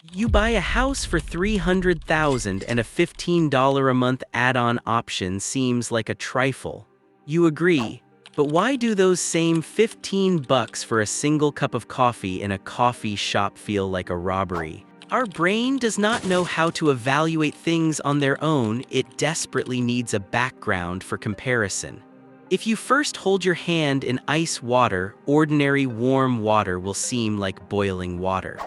You buy a house for $300,000 and a $15 a month add-on option seems like a trifle. You agree, but why do those same $15 for a single cup of coffee in a coffee shop feel like a robbery? Our brain does not know how to evaluate things on their own, it desperately needs a background for comparison. If you first hold your hand in ice water, ordinary warm water will seem like boiling water.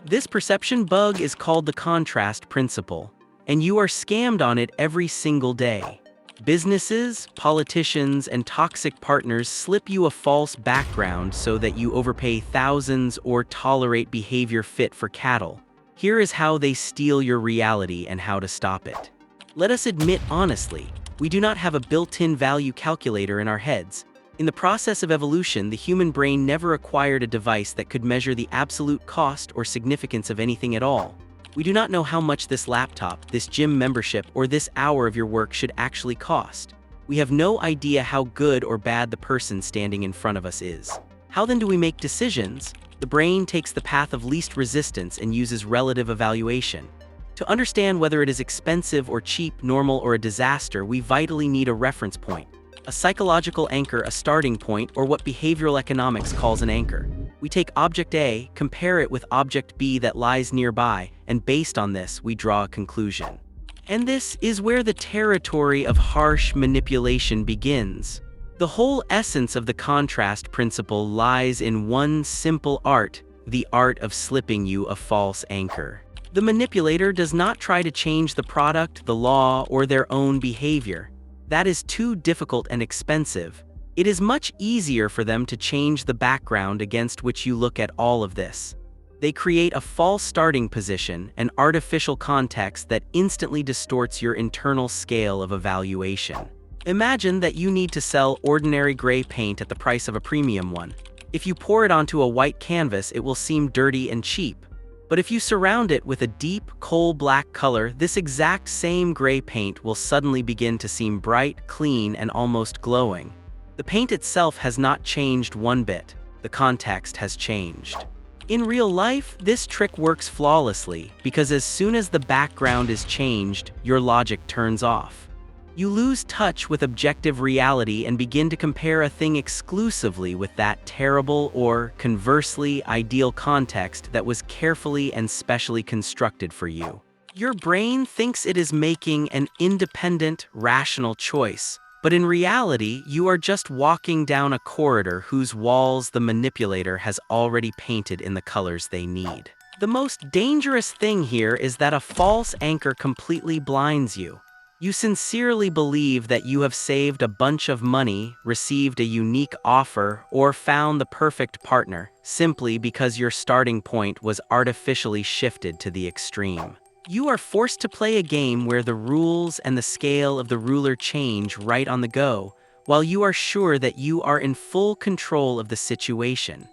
This perception bug is called the contrast principle, and you are scammed on it every single day. Businesses, politicians, and toxic partners slip you a false background so that you overpay thousands or tolerate behavior fit for cattle. Here is how they steal your reality and how to stop it. Let us admit honestly, we do not have a built-in value calculator in our heads. In the process of evolution, the human brain never acquired a device that could measure the absolute cost or significance of anything at all. We do not know how much this laptop, this gym membership, or this hour of your work should actually cost. We have no idea how good or bad the person standing in front of us is. How then do we make decisions? The brain takes the path of least resistance and uses relative evaluation. To understand whether it is expensive or cheap, normal or a disaster, we vitally need a reference point. A psychological anchor, a starting point, or what behavioral economics calls an anchor. We take object A, compare it with object B that lies nearby, and based on this, we draw a conclusion. And this is where the territory of harsh manipulation begins. The whole essence of the contrast principle lies in one simple art, the art of slipping you a false anchor. The manipulator does not try to change the product, the law, or their own behavior. That is too difficult and expensive. It is much easier for them to change the background against which you look at all of this. They create a false starting position, an artificial context that instantly distorts your internal scale of evaluation. Imagine that you need to sell ordinary gray paint at the price of a premium one. If you pour it onto a white canvas, it will seem dirty and cheap. But if you surround it with a deep, coal-black color, this exact same gray paint will suddenly begin to seem bright, clean, and almost glowing. The paint itself has not changed one bit. The context has changed. In real life, this trick works flawlessly because as soon as the background is changed, your logic turns off. You lose touch with objective reality and begin to compare a thing exclusively with that terrible or, conversely, ideal context that was carefully and specially constructed for you. Your brain thinks it is making an independent, rational choice, but in reality, you are just walking down a corridor whose walls the manipulator has already painted in the colors they need. The most dangerous thing here is that a false anchor completely blinds you. You sincerely believe that you have saved a bunch of money, received a unique offer, or found the perfect partner, simply because your starting point was artificially shifted to the extreme. You are forced to play a game where the rules and the scale of the ruler change right on the go, while you are sure that you are in full control of the situation.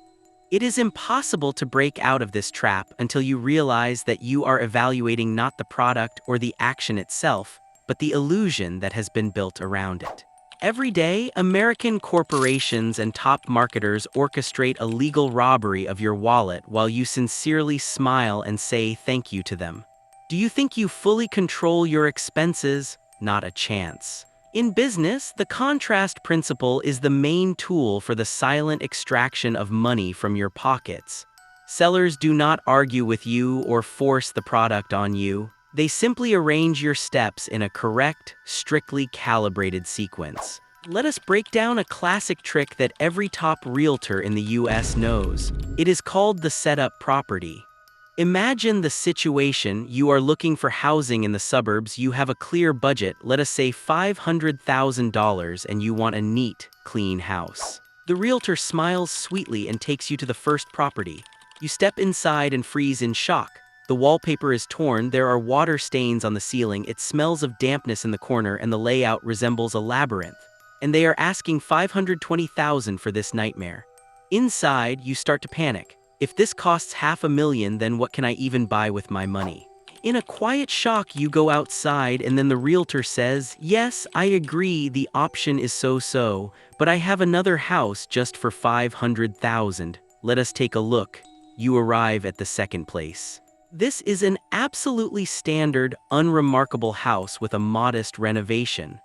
It is impossible to break out of this trap until you realize that you are evaluating not the product or the action itself, but the illusion that has been built around it. Every day, American corporations and top marketers orchestrate a legal robbery of your wallet while you sincerely smile and say thank you to them. Do you think you fully control your expenses? Not a chance. In business, the contrast principle is the main tool for the silent extraction of money from your pockets. Sellers do not argue with you or force the product on you. They simply arrange your steps in a correct, strictly calibrated sequence. Let us break down a classic trick that every top realtor in the US knows. It is called the setup property. Imagine the situation: you are looking for housing in the suburbs, you have a clear budget, let us say $500,000, and you want a neat, clean house. The realtor smiles sweetly and takes you to the first property. You step inside and freeze in shock. The wallpaper is torn, there are water stains on the ceiling, it smells of dampness in the corner, and the layout resembles a labyrinth. And they are asking $520,000 for this nightmare. Inside, you start to panic. If this costs $500,000, then what can I even buy with my money? In a quiet shock, you go outside, and then the realtor says, "Yes, I agree, the option is so-so, but I have another house just for $500,000. Let us take a look." You arrive at the second place. This is an absolutely standard, unremarkable house with a modest renovation.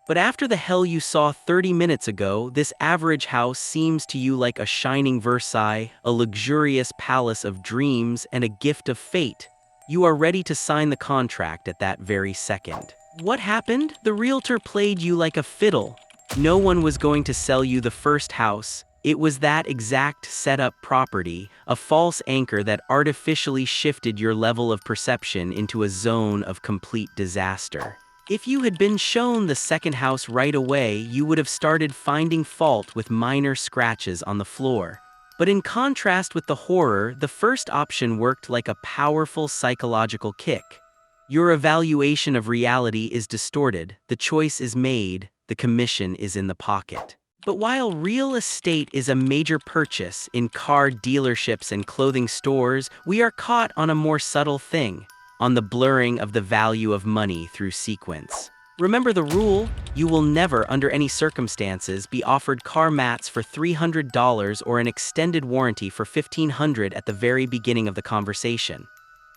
But after the hell you saw 30 minutes ago, this average house seems to you like a shining Versailles, a luxurious palace of dreams, and a gift of fate. You are ready to sign the contract at that very second. What happened? The realtor played you like a fiddle. No one was going to sell you the first house. It was that exact setup property, a false anchor that artificially shifted your level of perception into a zone of complete disaster. If you had been shown the second house right away, you would have started finding fault with minor scratches on the floor. But in contrast with the horror, the first option worked like a powerful psychological kick. Your evaluation of reality is distorted, the choice is made, the commission is in the pocket. But while real estate is a major purchase in car dealerships and clothing stores, we are caught on a more subtle thing, on the blurring of the value of money through sequence. Remember the rule: you will never, under any circumstances, be offered car mats for $300 or an extended warranty for $1,500 at the very beginning of the conversation.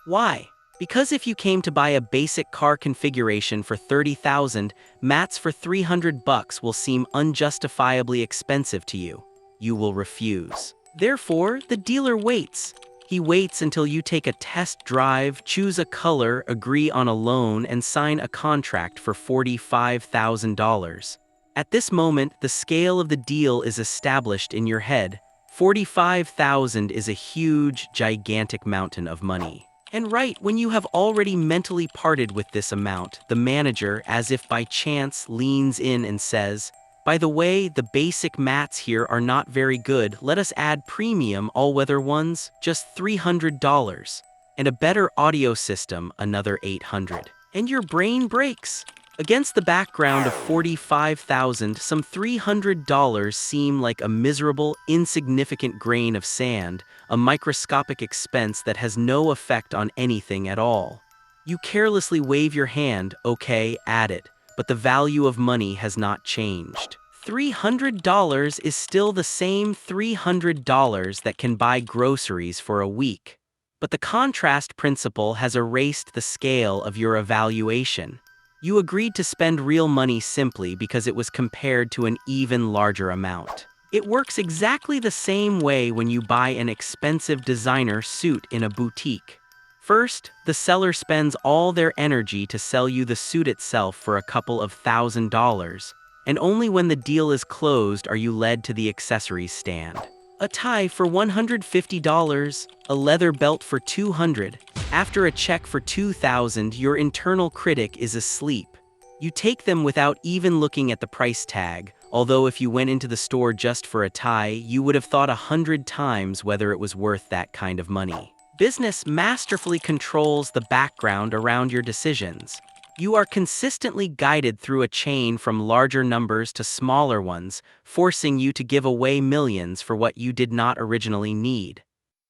Why? Because if you came to buy a basic car configuration for $30,000, mats for $300 will seem unjustifiably expensive to you. You will refuse. Therefore, the dealer waits. He waits until you take a test drive, choose a color, agree on a loan, and sign a contract for $45,000. At this moment, the scale of the deal is established in your head. $45,000 is a huge, gigantic mountain of money. And right when you have already mentally parted with this amount, the manager, as if by chance, leans in and says, "By the way, the basic mats here are not very good. Let us add premium all-weather ones, just $300. And a better audio system, another $800. And your brain breaks. Against the background of $45,000, some $300 seem like a miserable, insignificant grain of sand, a microscopic expense that has no effect on anything at all. You carelessly wave your hand, okay, add it, but the value of money has not changed. $300 is still the same $300 that can buy groceries for a week. But the contrast principle has erased the scale of your evaluation. You agreed to spend real money simply because it was compared to an even larger amount. It works exactly the same way when you buy an expensive designer suit in a boutique. First, the seller spends all their energy to sell you the suit itself for a couple of $1,000s, and only when the deal is closed are you led to the accessories stand. A tie for $150, a leather belt for $200. After a check for $2,000, your internal critic is asleep. You take them without even looking at the price tag, although if you went into the store just for a tie, you would have thought 100 times whether it was worth that kind of money. Business masterfully controls the background around your decisions. You are consistently guided through a chain from larger numbers to smaller ones, forcing you to give away millions for what you did not originally need.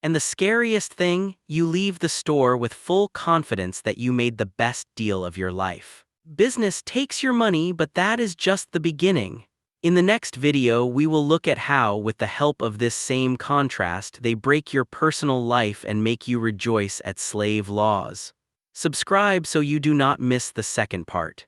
And the scariest thing, you leave the store with full confidence that you made the best deal of your life. Business takes your money, but that is just the beginning. In the next video, we will look at how, with the help of this same contrast, they break your personal life and make you rejoice at slave laws. Subscribe so you do not miss the second part.